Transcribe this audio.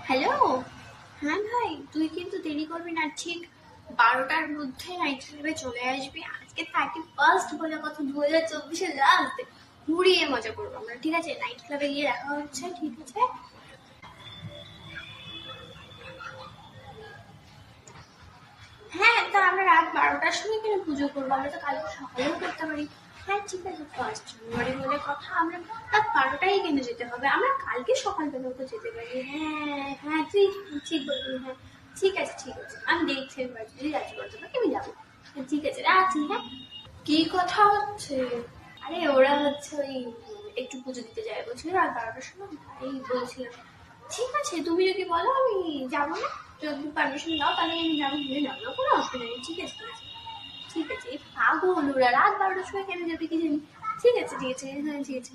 Hello. হ্যাঁ ভাই, তুই কিন্তু দেরি করবি না, ঠিক 12টার মধ্যে নাইট ক্লাবে চলে আসবি। আজকে 31st বলে কথা, 2024-এর লাস্ট। ঘুরিয়ে মজা করবো আমরা, ঠিক আছে? নাইট ক্লাবে গিয়ে দেখা হচ্ছে, ঠিক আছে? হ্যাঁ, তা আমরা রাত 12টার সময় কেন পুজো করবো? আমরা তো কালকে সকালেও করতে পারি। হ্যাঁ ঠিক আছে, 1 জানুয়ারি বলে কথা, আমরা রাত 12টায় কেন যেতে হবে? আমরা কালকে সকালবেলাও তো যেতে পারি। হ্যাঁ হ্যাঁ, তুই ঠিক বলবি। হ্যাঁ ঠিক আছে, ঠিক আছে, আমি দেখছি একবার যদি রাজি করতে পারি আমি যাবো। ঠিক আছে, রাখছি। হ্যাঁ, কি কথা হচ্ছে? আরে ওরা হচ্ছে ওই একটু পুজো দিতে যায় বলছিল রাত 12টার সময়, এই বলছিলাম। ঠিক আছে, তুমি যদি বলো আমি যাবো না, যদি পারমিশন দাও তাহলে আমি যাবো, ঘুরে যাবো না, কোনো অসুবিধা নেই। ঠিক আছে, ঠিক আছে, ঠিক আছে। এই পাগল ওরা রাত 12টার সময় কেন যাবে কি জানি। ঠিক আছে, ঠিক আছে, হ্যাঁ ঠিক আছে।